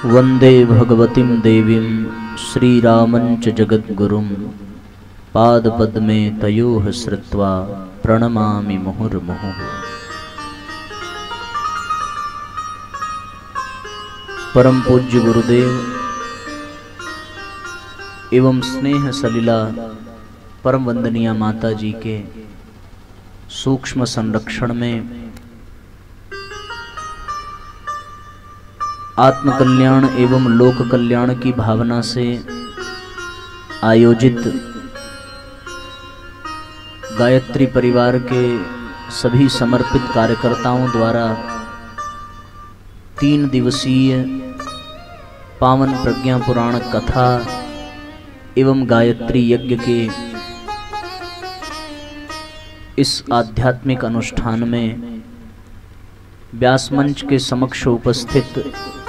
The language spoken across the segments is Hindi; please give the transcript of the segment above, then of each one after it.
वंदे भगवतीं देवीं श्रीरामञ्च जगद्गुरुं पादपद्मे तयोः श्रुत्वा प्रणमामि मुहुर्मुहुः। परम पूज्य गुरुदेव एवं स्नेह सलिला परम वंदनीय माता जी के सूक्ष्म संरक्षण में आत्म कल्याण एवं लोक कल्याण की भावना से आयोजित गायत्री परिवार के सभी समर्पित कार्यकर्ताओं द्वारा 3 दिवसीय पावन प्रज्ञा पुराण कथा एवं गायत्री यज्ञ के इस आध्यात्मिक अनुष्ठान में व्यास मंच के समक्ष उपस्थित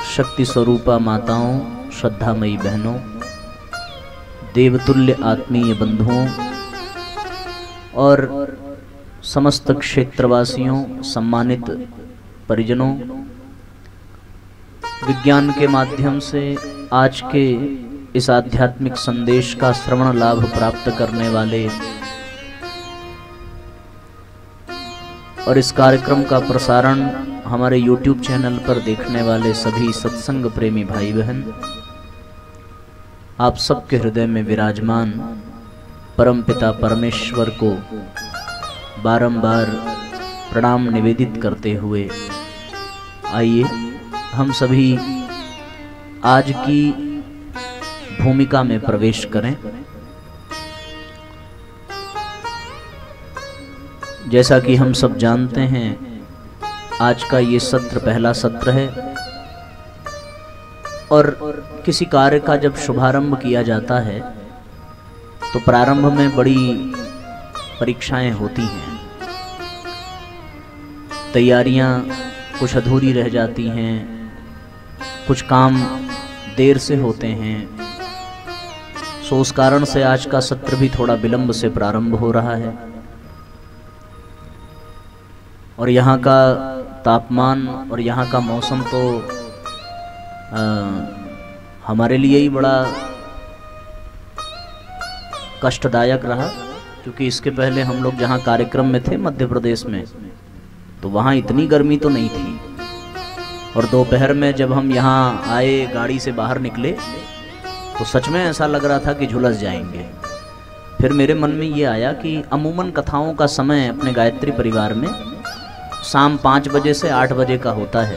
शक्ति स्वरूपा माताओं, श्रद्धामयी बहनों, देवतुल्य आत्मीय बंधुओं और समस्त क्षेत्रवासियों, सम्मानित परिजनों, विज्ञान के माध्यम से आज के इस आध्यात्मिक संदेश का श्रवण लाभ प्राप्त करने वाले और इस कार्यक्रम का प्रसारण हमारे YouTube चैनल पर देखने वाले सभी सत्संग प्रेमी भाई बहन, आप सबके हृदय में विराजमान परमपिता परमेश्वर को बारंबार प्रणाम निवेदित करते हुए आइए हम सभी आज की भूमिका में प्रवेश करें। जैसा कि हम सब जानते हैं, आज का ये सत्र पहला सत्र है और किसी कार्य का जब शुभारंभ किया जाता है तो प्रारंभ में बड़ी परीक्षाएं होती हैं, तैयारियां कुछ अधूरी रह जाती हैं, कुछ काम देर से होते हैं। सो उस कारण से आज का सत्र भी थोड़ा विलंब से प्रारंभ हो रहा है और यहाँ का तापमान और यहाँ का मौसम तो हमारे लिए ही बड़ा कष्टदायक रहा, क्योंकि इसके पहले हम लोग जहाँ कार्यक्रम में थे मध्य प्रदेश में, तो वहाँ इतनी गर्मी तो नहीं थी और दोपहर में जब हम यहाँ आए, गाड़ी से बाहर निकले तो सच में ऐसा लग रहा था कि झुलस जाएंगे। फिर मेरे मन में ये आया कि अमूमन कथाओं का समय अपने गायत्री परिवार में शाम 5 बजे से 8 बजे का होता है,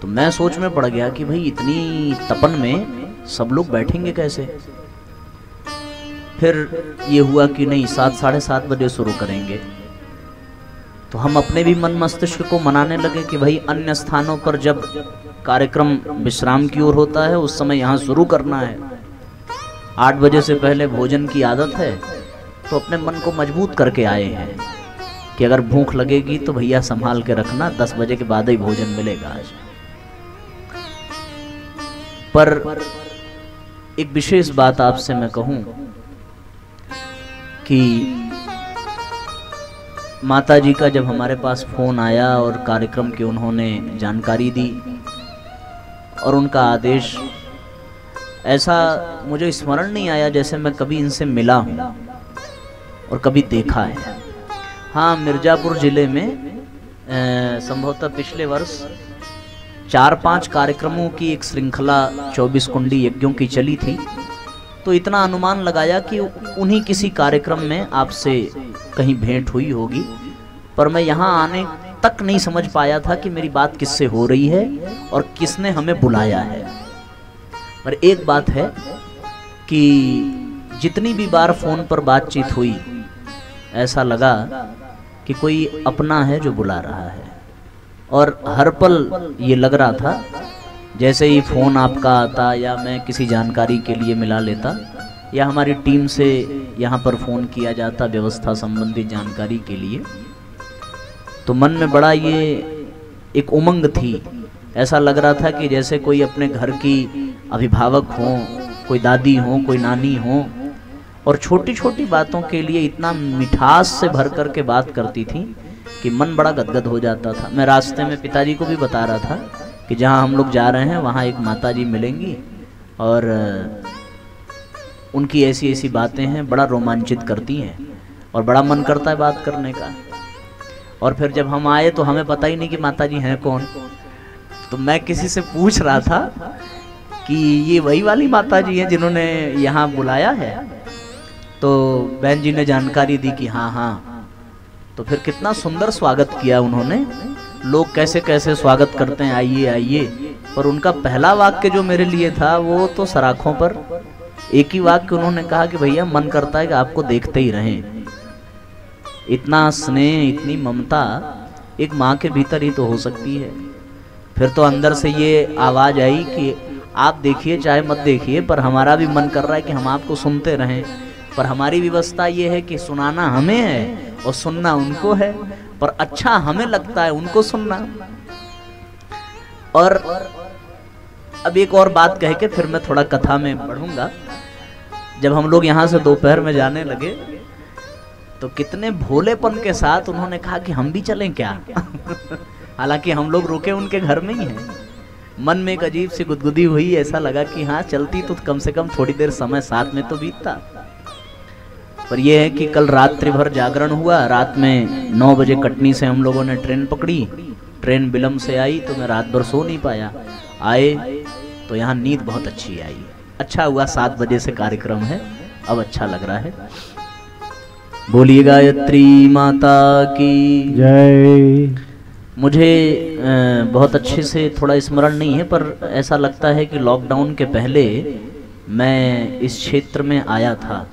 तो मैं सोच में पड़ गया कि भाई इतनी तपन में सब लोग बैठेंगे कैसे। फिर ये हुआ कि नहीं, 7 साढ़े 7 बजे शुरू करेंगे। तो हम अपने भी मन मस्तिष्क को मनाने लगे कि भाई अन्य स्थानों पर जब कार्यक्रम विश्राम की ओर होता है उस समय यहाँ शुरू करना है। 8 बजे से पहले भोजन की आदत है, तो अपने मन को मजबूत करके आए हैं कि अगर भूख लगेगी तो भैया संभाल के रखना, 10 बजे के बाद ही भोजन मिलेगा आज। पर एक विशेष बात आपसे मैं कहूं कि माता जी का जब हमारे पास फोन आया और कार्यक्रम की उन्होंने जानकारी दी और उनका आदेश, ऐसा मुझे स्मरण नहीं आया जैसे मैं कभी इनसे मिला हूं और कभी देखा है। हाँ, मिर्जापुर जिले में संभवतः पिछले वर्ष 4-5 कार्यक्रमों की एक श्रृंखला 24 कुंडी यज्ञों की चली थी, तो इतना अनुमान लगाया कि उन्हीं किसी कार्यक्रम में आपसे कहीं भेंट हुई होगी, पर मैं यहाँ आने तक नहीं समझ पाया था कि मेरी बात किससे हो रही है और किसने हमें बुलाया है। पर एक बात है कि जितनी भी बार फोन पर बातचीत हुई, ऐसा लगा कि कोई अपना है जो बुला रहा है और हर पल ये लग रहा था जैसे ही फोन आपका आता या मैं किसी जानकारी के लिए मिला लेता या हमारी टीम से यहाँ पर फ़ोन किया जाता व्यवस्था संबंधी जानकारी के लिए, तो मन में बड़ा ये एक उमंग थी। ऐसा लग रहा था कि जैसे कोई अपने घर की अभिभावक हो, कोई दादी हो, कोई नानी हो और छोटी छोटी बातों के लिए इतना मिठास से भर कर के बात करती थी कि मन बड़ा गदगद हो जाता था। मैं रास्ते में पिताजी को भी बता रहा था कि जहाँ हम लोग जा रहे हैं वहाँ एक माता जी मिलेंगी और उनकी ऐसी ऐसी बातें हैं, बड़ा रोमांचित करती हैं और बड़ा मन करता है बात करने का। और फिर जब हम आए तो हमें पता ही नहीं कि माता जी हैं कौन। तो मैं किसी से पूछ रहा था कि ये वही वाली माता जी हैं जिन्होंने यहाँ बुलाया है। तो बहन जी ने जानकारी दी कि हाँ हाँ। तो फिर कितना सुंदर स्वागत किया उन्होंने, लोग कैसे कैसे स्वागत करते हैं, आइए आइए। पर उनका पहला वाक्य जो मेरे लिए था वो तो सराखों पर एक ही वाक्य उन्होंने कहा कि भैया मन करता है कि आपको देखते ही रहें। इतना स्नेह, इतनी ममता एक माँ के भीतर ही तो हो सकती है। फिर तो अंदर से ये आवाज आई कि आप देखिए चाहे मत देखिए, पर हमारा भी मन कर रहा है कि हम आपको सुनते रहें। पर हमारी व्यवस्था ये है कि सुनाना हमें है और सुनना उनको है, पर अच्छा हमें लगता है उनको सुनना। और अब एक और बात कह के फिर मैं थोड़ा कथा में बढ़ूंगा। जब हम लोग यहाँ से दोपहर में जाने लगे तो कितने भोलेपन के साथ उन्होंने कहा कि हम भी चलें क्या। हालांकि हम लोग रुके उनके घर में ही हैं। मन में एक अजीब सी गुदगुदी हुई, ऐसा लगा कि हाँ चलती तो कम से कम थोड़ी देर समय साथ में तो बीतता। पर यह है कि कल रात्रि भर जागरण हुआ। रात में 9 बजे कटनी से हम लोगों ने ट्रेन पकड़ी। ट्रेन विलम्ब से आई तो मैं रात भर सो नहीं पाया। आए तो यहाँ नींद बहुत अच्छी आई। अच्छा हुआ 7 बजे से कार्यक्रम है, अब अच्छा लग रहा है। बोलिए गायत्री माता की जय। मुझे बहुत अच्छे से थोड़ा स्मरण नहीं है, पर ऐसा लगता है कि लॉकडाउन के पहले मैं इस क्षेत्र में आया था।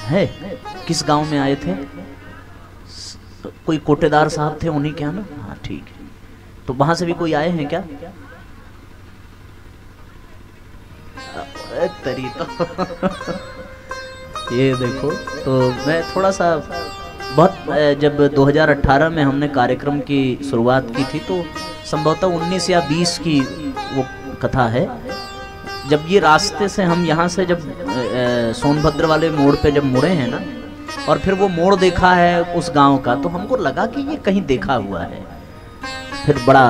है किस गांव में आए थे? कोई कोटेदार साहब थे, उन्हीं के यहाँ ना? हाँ ठीक है। तो वहां से भी कोई आए हैं क्या? तरी तो ये देखो। तो मैं थोड़ा सा बहुत जब 2018 में हमने कार्यक्रम की शुरुआत की थी तो संभवतः 19 या 20 की वो कथा है। जब ये रास्ते से हम यहाँ से जब सोनभद्र वाले मोड़ पे जब मुड़े हैं ना, और फिर वो मोड़ देखा है उस गांव का, तो हमको लगा कि ये कहीं देखा हुआ है। फिर बड़ा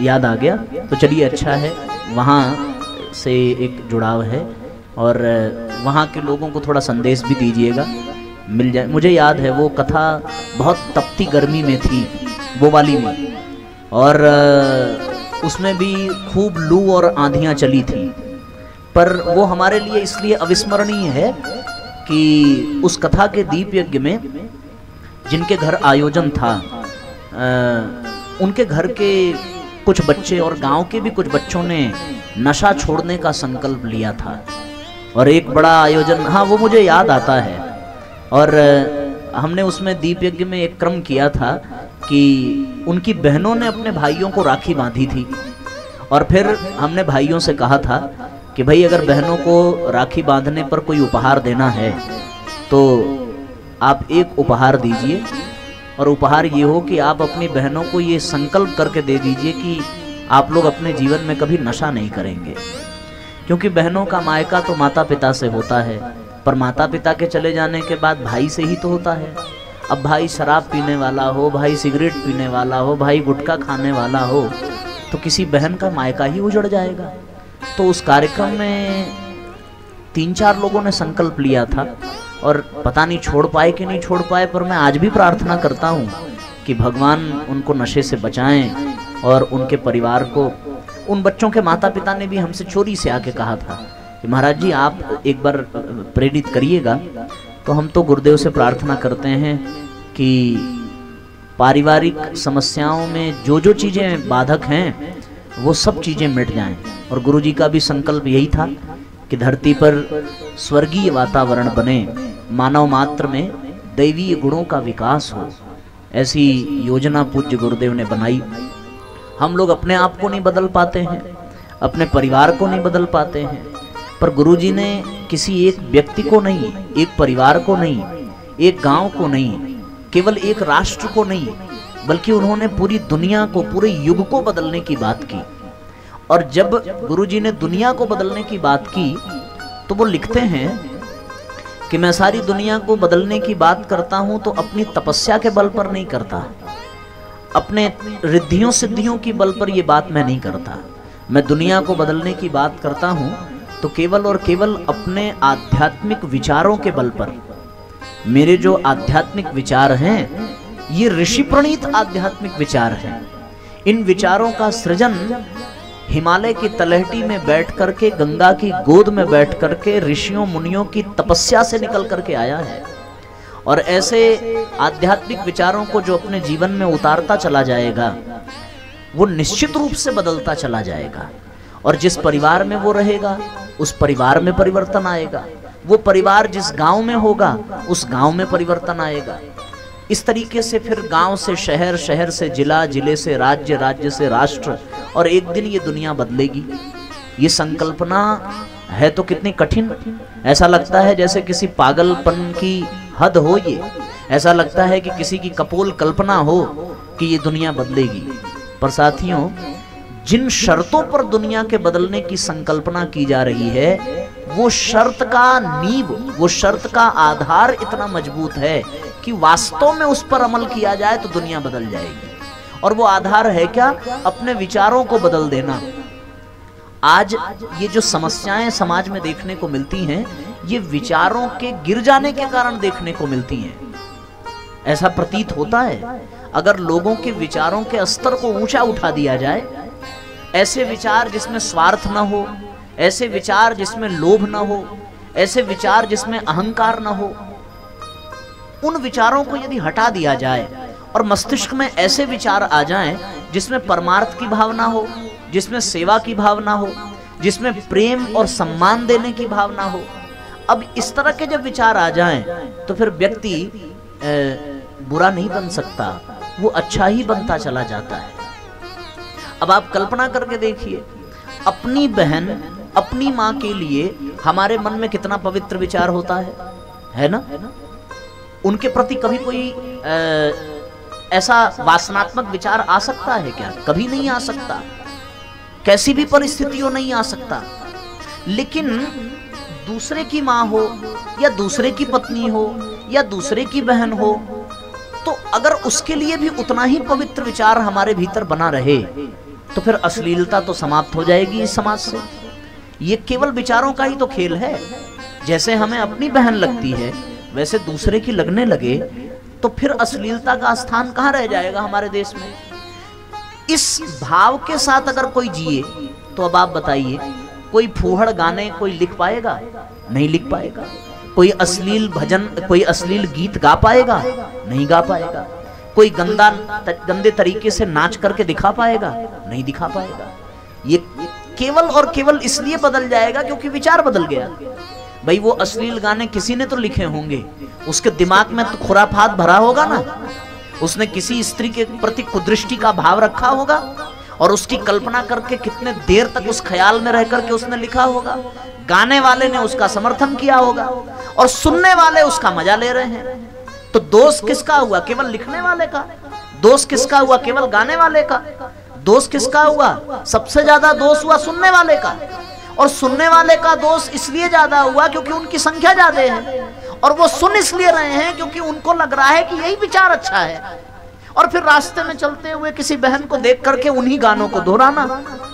याद आ गया। तो चलिए अच्छा है, वहाँ से एक जुड़ाव है और वहाँ के लोगों को थोड़ा संदेश भी दीजिएगा, मिल जाए। मुझे याद है वो कथा बहुत तपती गर्मी में थी, वो वाली में, और उसमें भी खूब लू और आंधियाँ चली थी। पर वो हमारे लिए इसलिए अविस्मरणीय है कि उस कथा के दीप यज्ञ में जिनके घर आयोजन था, उनके घर के कुछ बच्चे और गांव के भी कुछ बच्चों ने नशा छोड़ने का संकल्प लिया था। और एक बड़ा आयोजन, हाँ वो मुझे याद आता है। और हमने उसमें दीप यज्ञ में एक क्रम किया था कि उनकी बहनों ने अपने भाइयों को राखी बांधी थी। और फिर हमने भाइयों से कहा था कि भाई अगर बहनों को राखी बांधने पर कोई उपहार देना है तो आप एक उपहार दीजिए, और उपहार ये हो कि आप अपनी बहनों को ये संकल्प करके दे दीजिए कि आप लोग अपने जीवन में कभी नशा नहीं करेंगे। क्योंकि बहनों का मायका तो माता पिता से होता है, पर माता पिता के चले जाने के बाद भाई से ही तो होता है। अब भाई शराब पीने वाला हो, भाई सिगरेट पीने वाला हो, भाई गुटखा खाने वाला हो, तो किसी बहन का मायका ही उजड़ जाएगा। तो उस कार्यक्रम में 3-4 लोगों ने संकल्प लिया था, और पता नहीं छोड़ पाए कि नहीं छोड़ पाए, पर मैं आज भी प्रार्थना करता हूँ कि भगवान उनको नशे से बचाएं और उनके परिवार को। उन बच्चों के माता पिता ने भी हमसे चोरी से आके कहा था कि महाराज जी आप एक बार प्रेरित करिएगा। तो हम तो गुरुदेव से प्रार्थना करते हैं कि पारिवारिक समस्याओं में जो जो चीज़ें बाधक हैं वो सब चीज़ें मिट जाएं। और गुरुजी का भी संकल्प यही था कि धरती पर स्वर्गीय वातावरण बने, मानव मात्र में दैवीय गुणों का विकास हो। ऐसी योजना पूज्य गुरुदेव ने बनाई। हम लोग अपने आप को नहीं बदल पाते हैं, अपने परिवार को नहीं बदल पाते हैं, पर गुरुजी ने किसी एक व्यक्ति को नहीं, एक परिवार को नहीं, एक गांव को नहीं, केवल एक राष्ट्र को नहीं, बल्कि उन्होंने पूरी दुनिया को, पूरे युग को बदलने की बात की। और जब गुरुजी ने दुनिया को बदलने की बात की तो वो लिखते हैं कि मैं सारी दुनिया को बदलने की बात करता हूं तो अपनी तपस्या के बल पर नहीं करता, अपने रिद्धियों सिद्धियों की बल पर ये बात मैं नहीं करता। मैं दुनिया को बदलने की बात करता हूँ तो केवल और केवल अपने आध्यात्मिक विचारों के बल पर। मेरे जो आध्यात्मिक विचार हैं ये ऋषि प्रणीत आध्यात्मिक विचार हैं। इन विचारों का सृजन हिमालय की तलहटी में बैठ करके, गंगा की गोद में बैठ करके ऋषियों मुनियों की तपस्या से निकल करके आया है। और ऐसे आध्यात्मिक विचारों को जो अपने जीवन में उतारता चला जाएगा वो निश्चित रूप से बदलता चला जाएगा। और जिस परिवार में वो रहेगा उस परिवार में परिवर्तन आएगा। वो परिवार जिस गांव में होगा उस गांव में परिवर्तन आएगा। इस तरीके से फिर गांव से शहर, शहर से जिला, जिले से राज्य, राज्य से राष्ट्र, और एक दिन ये दुनिया बदलेगी। ये संकल्पना है तो कितनी कठिन। ऐसा लगता है जैसे किसी पागलपन की हद हो ये। ऐसा लगता है कि किसी की कपोल कल्पना हो कि ये दुनिया बदलेगी। पर साथियों, जिन शर्तों पर दुनिया के बदलने की संकल्पना की जा रही है वो शर्त का नींव, वो शर्त का आधार इतना मजबूत है कि वास्तव में उस पर अमल किया जाए तो दुनिया बदल जाएगी। और वो आधार है क्या? अपने विचारों को बदल देना। आज ये जो समस्याएं समाज में देखने को मिलती हैं ये विचारों के गिर जाने के कारण देखने को मिलती हैं। ऐसा प्रतीत होता है अगर लोगों के विचारों के स्तर को ऊंचा उठा दिया जाए, ऐसे विचार जिसमें स्वार्थ न हो, ऐसे विचार जिसमें लोभ न हो, ऐसे विचार जिसमें अहंकार न हो, उन विचारों को यदि हटा दिया जाए और मस्तिष्क में ऐसे विचार आ जाएं जिसमें परमार्थ की भावना हो, जिसमें सेवा की भावना हो, जिसमें प्रेम और सम्मान देने की भावना हो। अब इस तरह के जब विचार आ जाएं तो फिर व्यक्ति बुरा नहीं बन सकता, वो अच्छा ही बनता चला जाता है। अब आप कल्पना करके देखिए, अपनी बहन, अपनी माँ के लिए हमारे मन में कितना पवित्र विचार होता है ना? उनके प्रति कभी कोई ऐसा वासनात्मक विचार आ सकता है क्या? कभी नहीं आ सकता, कैसी भी परिस्थितियों नहीं आ सकता। लेकिन दूसरे की माँ हो या दूसरे की पत्नी हो या दूसरे की बहन हो, तो अगर उसके लिए भी उतना ही पवित्र विचार हमारे भीतर बना रहे तो फिर अश्लीलता तो समाप्त हो जाएगी इस समाज से। ये केवल विचारों का ही तो खेल है। जैसे हमें अपनी बहन लगती है वैसे दूसरे की लगने लगे तो फिर अश्लीलता का स्थान कहाँ रह जाएगा हमारे देश में। इस भाव के साथ अगर कोई जिए तो अब आप बताइए, कोई फूहड़ गाने कोई लिख पाएगा? नहीं लिख पाएगा। कोई अश्लील भजन, कोई अश्लील गीत गा पाएगा? नहीं गा पाएगा। कोई गंदे तरीके से नाच करके दिखा पाएगा? नहीं दिखा पाएगा। ये केवल और केवल इसलिए बदल जाएगा क्योंकि विचार बदल गया। भाई वो अश्लील गाने किसी ने तो लिखे होंगे, उसके दिमाग में तो खुराफात भरा होगा ना। उसने किसी स्त्री के प्रति कुदृष्टि का भाव रखा होगा और उसकी कल्पना करके कितने देर तक उस ख्याल में रह करके उसने लिखा होगा। गाने वाले ने उसका समर्थन किया होगा और सुनने वाले उसका मजा ले रहे हैं। तो दोष किसका हुआ? केवल लिखने वाले का। दोष किसका हुआ? केवल गाने वाले का। दोष किसका हुआ? सबसे ज्यादा दोष हुआ सुनने वाले का। और सुनने वाले का दोष इसलिए ज्यादा हुआ क्योंकि उनकी संख्या ज्यादा है और वो सुन इसलिए रहे हैं क्योंकि उनको लग रहा है कि यही विचार अच्छा है। और फिर रास्ते में चलते हुए किसी बहन को देख करके उन्हीं गानों को दोहराना।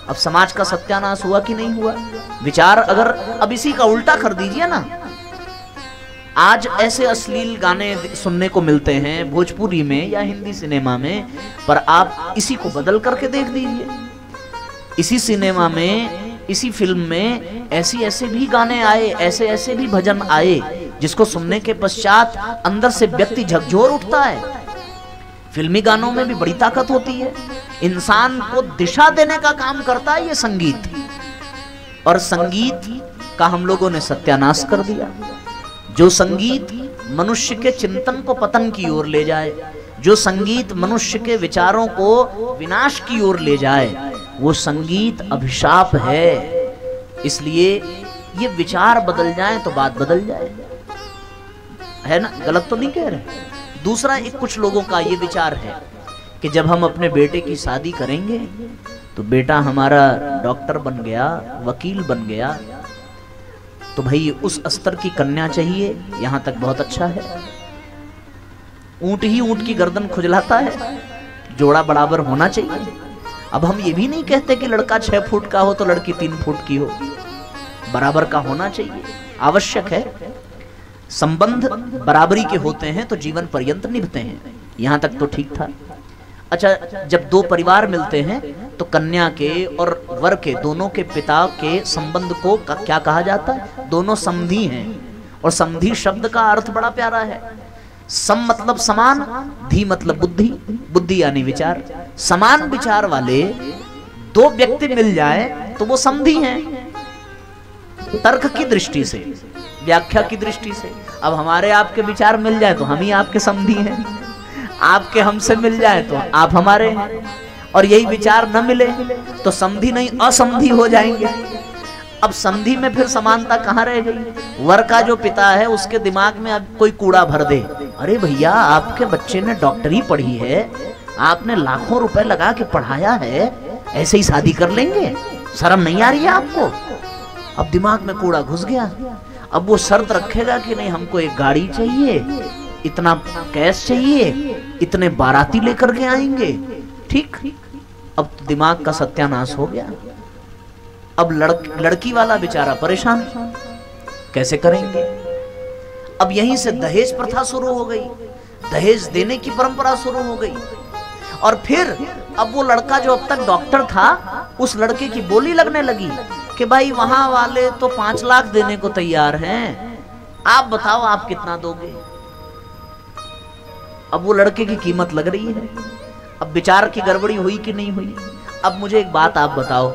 अब समाज का सत्यानाश हुआ कि नहीं हुआ? विचार अगर अब इसी का उल्टा कर दीजिए ना, आज ऐसे अश्लील गाने सुनने को मिलते हैं भोजपुरी में या हिंदी सिनेमा में, पर आप इसी को बदल करके देख दीजिए। इसी सिनेमा में, इसी फिल्म में ऐसे ऐसे भी गाने आए, ऐसे ऐसे भी भजन आए जिसको सुनने के पश्चात अंदर से व्यक्ति झकझोर उठता है। फिल्मी गानों में भी बड़ी ताकत होती है। इंसान को दिशा देने का काम करता है ये संगीत। और संगीत का हम लोगों ने सत्यानाश कर दिया। जो संगीत मनुष्य के चिंतन को पतन की ओर ले जाए, जो संगीत मनुष्य के विचारों को विनाश की ओर ले जाए, वो संगीत अभिशाप है। इसलिए ये विचार बदल जाए तो बात बदल जाए, है ना? गलत तो नहीं कह रहे। दूसरा, एक कुछ लोगों का ये विचार है कि जब हम अपने बेटे की शादी करेंगे तो बेटा हमारा डॉक्टर बन गया, वकील बन गया, तो भाई उस स्तर की कन्या चाहिए। यहां तक बहुत अच्छा है। ऊंट ही ऊंट की गर्दन खुजलाता है। जोड़ा बराबर होना चाहिए। अब हम ये भी नहीं कहते कि लड़का 6 फुट का हो तो लड़की 3 फुट की हो, बराबर का होना चाहिए, आवश्यक है। संबंध बराबरी के होते हैं तो जीवन पर्यंत निभते हैं, यहां तक तो ठीक था। अच्छा, जब दो परिवार मिलते हैं तो कन्या के और वर के, दोनों के पिता के संबंध को क्या कहा जाता है? दोनों समधी हैं। और समधी शब्द का अर्थ बड़ा प्यारा है। सम मतलब समान, धी मतलब बुद्धि, बुद्धि यानी विचार। समान विचार वाले दो व्यक्ति मिल जाए तो वो समधी हैं, तर्क की दृष्टि से, व्याख्या की दृष्टि से। अब हमारे आपके विचार मिल जाए तो हम ही आपके समधी हैं, आपके हमसे मिल जाए तो आप हमारे हैं, और यही विचार न मिले तो समधी नहीं असमधी हो जाएंगे। अब समधी में फिर समानता कहाँ रह गई? वर का जो पिता है उसके दिमाग में अब कोई कूड़ा भर दे, अरे भैया आपके बच्चे ने डॉक्टरी पढ़ी है, आपने लाखों रुपए लगा के पढ़ाया है, ऐसे ही शादी कर लेंगे, शर्म नहीं आ रही है आपको? अब दिमाग में कूड़ा घुस गया। अब वो शर्त रखेगा कि नहीं, हमको एक गाड़ी चाहिए, इतना कैश चाहिए, इतने बाराती लेकर के आएंगे, ठीक। अब दिमाग का सत्यानाश हो गया। अब लड़की वाला बेचारा परेशान, कैसे करेंगे? अब यहीं से दहेज प्रथा शुरू हो गई, दहेज देने की परंपरा शुरू हो गई। और फिर अब वो लड़का जो अब तक डॉक्टर था, उस लड़के की बोली लगने लगी कि भाई वहां वाले तो 5 लाख देने को तैयार हैं, आप बताओ आप कितना दोगे? अब वो लड़के की कीमत लग रही है। अब विचार की गड़बड़ी हुई कि नहीं हुई? अब मुझे एक बात आप बताओ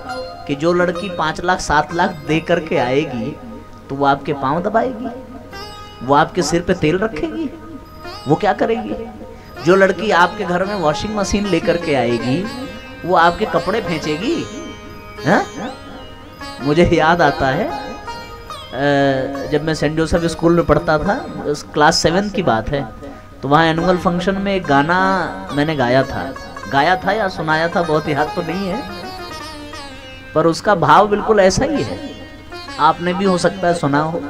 कि जो लड़की 5 लाख 7 लाख दे करके आएगी तो वो आपके पांव दबाएगी, वो आपके सिर पे तेल रखेगी, वो क्या करेगी? जो लड़की आपके घर में वॉशिंग मशीन लेकर के आएगी वो आपके कपड़े फेंचेगी? हाँ? मुझे याद आता है जब मैं सेंट जोसेफ स्कूल में पढ़ता था, क्लास 7 की बात है, तो वहाँ एनुअल फंक्शन में एक गाना मैंने गाया था या सुनाया था, बहुत याद तो नहीं है, पर उसका भाव बिल्कुल ऐसा ही है, आपने भी हो सकता है सुना हो।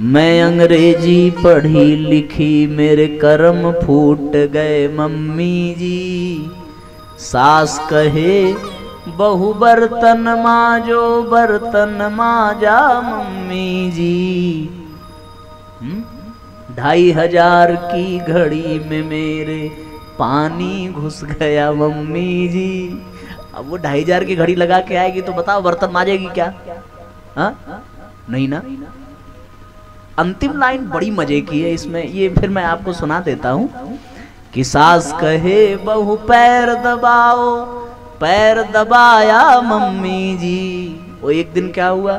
मैं अंग्रेजी पढ़ी लिखी, मेरे कर्म फूट गए मम्मी जी, सास कहे बहु बर्तन मांजो, बर्तन मांजा मम्मी जी। 2500 की घड़ी में मेरे पानी घुस गया मम्मी जी। अब वो 2500 की घड़ी लगा के आएगी तो बताओ बर्तन मांजेगी क्या? हाँ? नहीं ना। अंतिम लाइन बड़ी मजे की है इसमें, ये फिर मैं आपको सुना देता हूँ कि सास कहे बहु पैर दबाओ, पैर दबाया मम्मी जी। वो एक दिन क्या हुआ,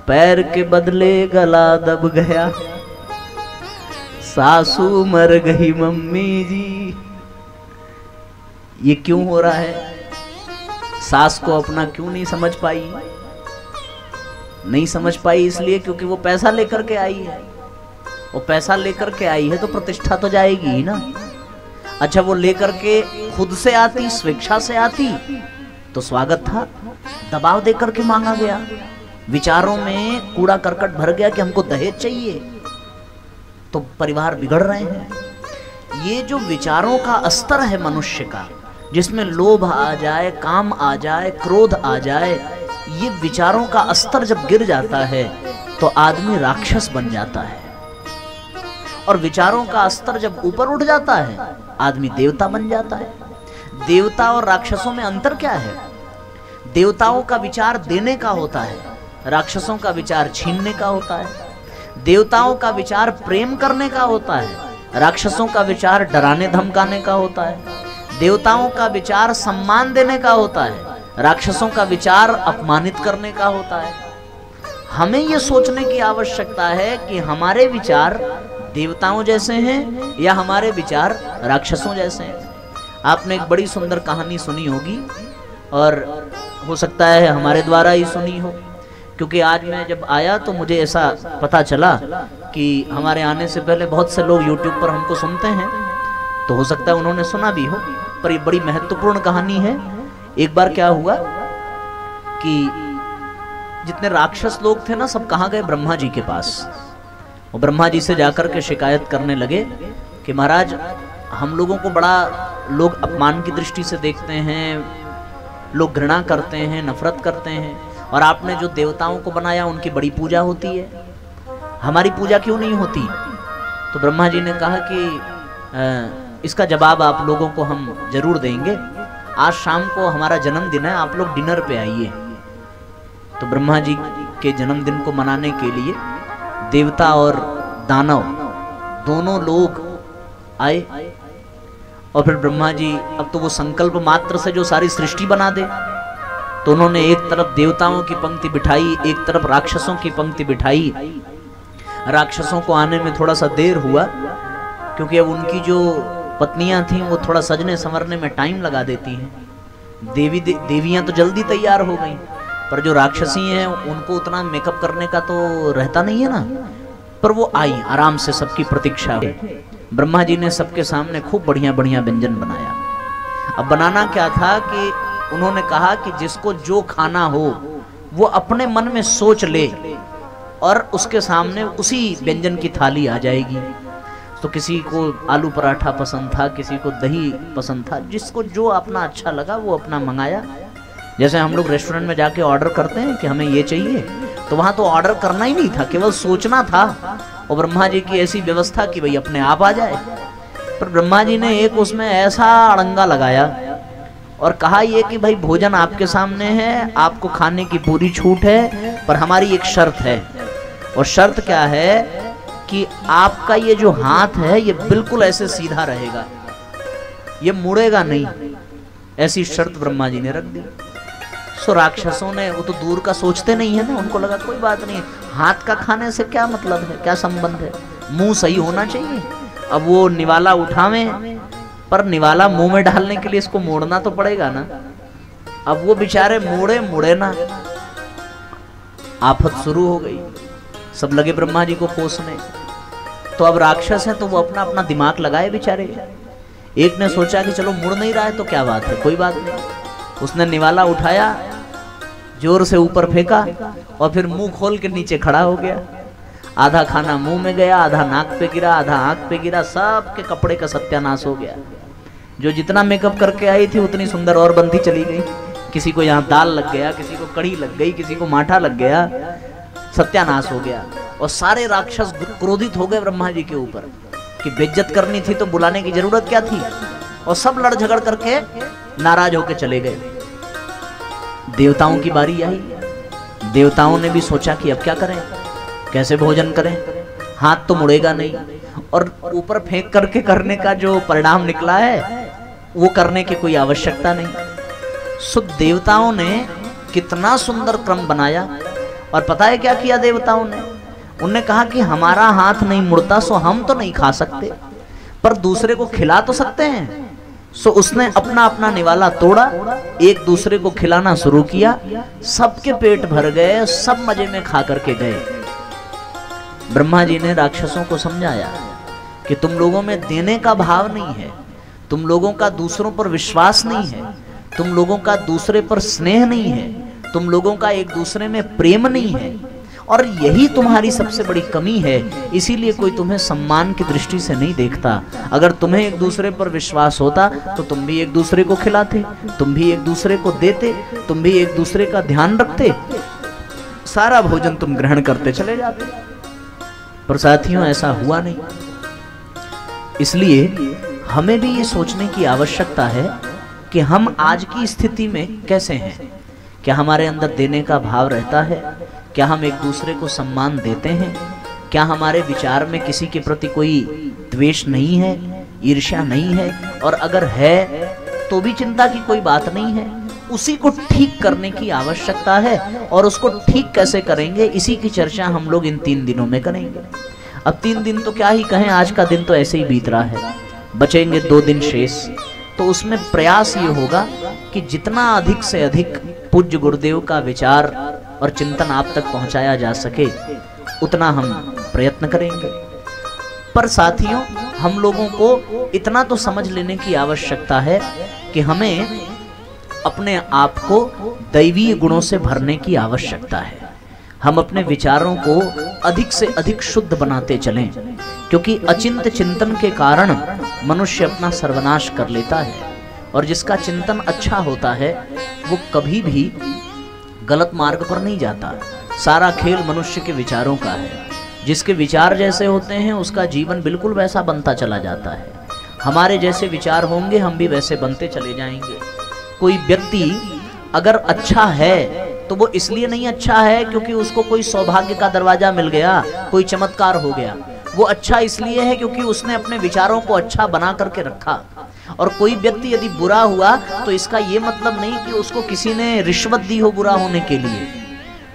पैर के बदले गला दब गया, सासू मर गई मम्मी जी। ये क्यों हो रहा है? सास को अपना क्यों नहीं समझ पाई? नहीं समझ पाई इसलिए क्योंकि वो पैसा लेकर के आई है। वो पैसा लेकर के आई है तो प्रतिष्ठा तो जाएगी ही ना। अच्छा, वो लेकर के खुद से आती, स्वेच्छा से आती तो स्वागत था। दबाव देकर के मांगा गया, विचारों में कूड़ा करकट भर गया कि हमको दहेज चाहिए, तो परिवार बिगड़ रहे हैं। ये जो विचारों का स्तर है मनुष्य का, जिसमें लोभ आ जाए, काम आ जाए, क्रोध आ जाए, ये विचारों का स्तर जब गिर जाता है तो आदमी राक्षस बन जाता है। और विचारों का स्तर जब ऊपर उठ जाता है आदमी देवता बन जाता है। देवता और राक्षसों में अंतर क्या है? देवताओं का विचार देने का होता है, राक्षसों का विचार छीनने का होता है। देवताओं का विचार प्रेम करने का होता है, राक्षसों का विचार डराने धमकाने का होता है। देवताओं का विचार सम्मान देने का होता है, राक्षसों का विचार अपमानित करने का होता है। हमें यह सोचने की आवश्यकता है कि हमारे विचार देवताओं जैसे हैं या हमारे विचार राक्षसों जैसे हैं। आपने एक बड़ी सुंदर कहानी सुनी होगी और हो सकता है हमारे द्वारा ही सुनी हो, क्योंकि आज मैं जब आया तो मुझे ऐसा पता चला कि हमारे आने से पहले बहुत से लोग YouTube पर हमको सुनते हैं, तो हो सकता है उन्होंने सुना भी हो, पर ये बड़ी महत्वपूर्ण कहानी है। एक बार क्या हुआ कि जितने राक्षस लोग थे ना, सब कहाँ गए? ब्रह्मा जी के पास। वो ब्रह्मा जी से जाकर के शिकायत करने लगे कि महाराज हम लोगों को बड़ा लोग अपमान की दृष्टि से देखते हैं, लोग घृणा करते हैं, नफरत करते हैं। और आपने जो देवताओं को बनाया उनकी बड़ी पूजा होती है, हमारी पूजा क्यों नहीं होती? तो ब्रह्मा जी ने कहा कि इसका जवाब आप लोगों को हम जरूर देंगे। आज शाम को हमारा जन्मदिन है, आप लोग डिनर पे आइए। तो ब्रह्मा जी के जन्मदिन को मनाने के लिए देवता और दानव दोनों लोग आए। और फिर ब्रह्मा जी, अब तो वो संकल्प मात्र से जो सारी सृष्टि बना दे, तो उन्होंने एक तरफ देवताओं की पंक्ति बिठाई, एक तरफ राक्षसों की पंक्ति बिठाई। राक्षसों को आने में थोड़ा सा देर हुआ, क्योंकि अब उनकी जो पत्नियां थीं वो थोड़ा सजने संवरने में टाइम लगा देती हैं। देवियां तो जल्दी तैयार हो गई, पर जो राक्षसी हैं उनको उतना मेकअप करने का तो रहता नहीं है ना। पर वो आई आराम से, सबकी प्रतीक्षा हुई। ब्रह्मा जी ने सबके सामने खूब बढ़िया बढ़िया व्यंजन बनाया। अब बनाना क्या था कि उन्होंने कहा कि जिसको जो खाना हो वो अपने मन में सोच ले और उसके सामने उसी व्यंजन की थाली आ जाएगी। तो किसी को आलू पराठा पसंद था, किसी को दही पसंद था, जिसको जो अपना अच्छा लगा वो अपना मंगाया। जैसे हम लोग रेस्टोरेंट में जाके ऑर्डर करते हैं कि हमें ये चाहिए, तो वहां तो ऑर्डर करना ही नहीं था, केवल सोचना था। और ब्रह्मा जी की ऐसी व्यवस्था कि भाई अपने आप आ जाए। पर ब्रह्मा जी ने एक उसमें ऐसा अड़ंगा लगाया और कहा ये कि भाई भोजन आपके सामने है, आपको खाने की पूरी छूट है, पर हमारी एक शर्त है। और शर्त क्या है कि आपका ये जो हाथ है ये बिल्कुल ऐसे सीधा रहेगा, ये मुड़ेगा नहीं। ऐसी शर्त ब्रह्मा जी ने रख दी। सो राक्षसों ने, वो तो दूर का सोचते नहीं है ना, उनको लगा कोई बात नहीं, हाथ का खाने से क्या मतलब है, क्या संबंध है, मुंह सही होना चाहिए। अब वो निवाला उठावें, पर निवाला मुंह में डालने के लिए इसको मोड़ना तो पड़ेगा ना। अब वो बेचारे मुड़े ना, आफत शुरू हो गई। सब लगे ब्रह्मा जी को कोसने। तो अब राक्षस हैं तो वो अपना अपना दिमाग लगाए बेचारे। एक ने सोचा कि चलो मुड़ नहीं रहा है तो क्या बात है, कोई बात नहीं। उसने निवाला उठाया, जोर से ऊपर फेंका और फिर मुंह खोल के नीचे खड़ा हो गया। आधा खाना मुंह में गया, आधा नाक पे गिरा, आधा आंख पे गिरा, सबके कपड़े का सत्यानाश हो गया। जो जितना मेकअप करके आई थी उतनी सुंदर और बनती चली गई। किसी को यहाँ दाल लग गया, किसी को कड़ी लग गई, किसी को माठा लग गया, सत्यानाश हो गया। और सारे राक्षस क्रोधित हो गए ब्रह्मा जी के ऊपर कि बेइज्जत करनी थी तो बुलाने की जरूरत क्या थी। और सब लड़ झगड़ करके नाराज होकर चले गए। देवताओं की बारी आई। देवताओं ने भी सोचा कि अब क्या करें, कैसे भोजन करें, हाथ तो मुड़ेगा नहीं। और ऊपर फेंक करके करने का जो परिणाम निकला है वो करने की कोई आवश्यकता नहीं। सो देवताओं ने कितना सुंदर क्रम बनाया। और पता है क्या किया देवताओं ने? उन्होंने कहा कि हमारा हाथ नहीं मुड़ता, सो हम तो नहीं खा सकते, पर दूसरे को खिला तो सकते हैं। सो उसने अपना अपना निवाला तोड़ा, एक दूसरे को खिलाना शुरू किया। सबके पेट भर गए, सब मजे में खा करके गए। ब्रह्मा जी ने राक्षसों को समझाया कि तुम लोगों में देने का भाव नहीं है, तुम लोगों का दूसरों पर विश्वास नहीं है, तुम लोगों का दूसरे पर स्नेह नहीं है, तुम लोगों का एक दूसरे में प्रेम नहीं है, और यही तुम्हारी सबसे बड़ी कमी है। इसीलिए कोई तुम्हें सम्मान की दृष्टि से नहीं देखता। अगर तुम्हें एक दूसरे पर विश्वास होता तो तुम भी एक दूसरे को खिलाते, तुम भी एक दूसरे को देते, तुम भी एक दूसरे का ध्यान रखते, सारा भोजन तुम ग्रहण करते चले जाते। पर साथियों ऐसा हुआ नहीं। इसलिए हमें भी ये सोचने की आवश्यकता है कि हम आज की स्थिति में कैसे हैं। क्या हमारे अंदर देने का भाव रहता है? क्या हम एक दूसरे को सम्मान देते हैं? क्या हमारे विचार में किसी के प्रति कोई द्वेष नहीं है, ईर्ष्या नहीं है? और अगर है तो भी चिंता की कोई बात नहीं है। उसी को ठीक करने की आवश्यकता है। और उसको ठीक कैसे करेंगे, इसी की चर्चा हम लोग इन 3 दिनों में करेंगे। अब 3 दिन तो क्या ही कहें, आज का दिन तो ऐसे ही बीत रहा है, बचेंगे 2 दिन शेष। तो उसमें प्रयास ये होगा कि जितना अधिक से अधिक पूज्य गुरुदेव का विचार और चिंतन आप तक पहुंचाया जा सके उतना हम प्रयत्न करेंगे। पर साथियों, हम लोगों को इतना तो समझ लेने की आवश्यकता है कि हमें अपने आप को दैवीय गुणों से भरने की आवश्यकता है। हम अपने विचारों को अधिक से अधिक शुद्ध बनाते चलें, क्योंकि अचिंत चिंतन के कारण मनुष्य अपना सर्वनाश कर लेता है। और जिसका चिंतन अच्छा होता है वो कभी भी गलत मार्ग पर नहीं जाता। सारा खेल मनुष्य के विचारों का है। जिसके विचार जैसे होते हैं उसका जीवन बिल्कुल वैसा बनता चला जाता है। हमारे जैसे विचार होंगे हम भी वैसे बनते चले जाएंगे। कोई व्यक्ति अगर अच्छा है तो वो इसलिए नहीं अच्छा है क्योंकि उसको कोई सौभाग्य का दरवाजा मिल गया, कोई चमत्कार हो गया। वो अच्छा इसलिए है क्योंकि उसने अपने विचारों को अच्छा बना करके रखा। और कोई व्यक्ति यदि बुरा हुआ तो इसका ये मतलब नहीं कि उसको किसी ने रिश्वत दी हो बुरा होने के लिए।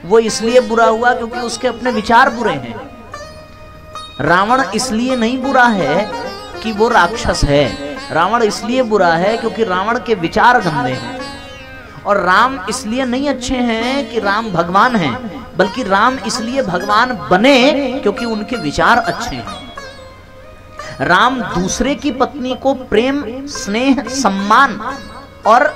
वो इसलिए बुरा हुआ क्योंकि उसके अपने विचार बुरे हैं। रावण इसलिए नहीं बुरा है कि वो राक्षस है। रावण इसलिए बुरा है क्योंकि रावण के विचार गंदे हैं। और राम इसलिए नहीं अच्छे हैं कि राम भगवान हैं, बल्कि राम इसलिए भगवान बने क्योंकि उनके विचार अच्छे हैं। राम दूसरे की पत्नी को प्रेम, स्नेह, सम्मान और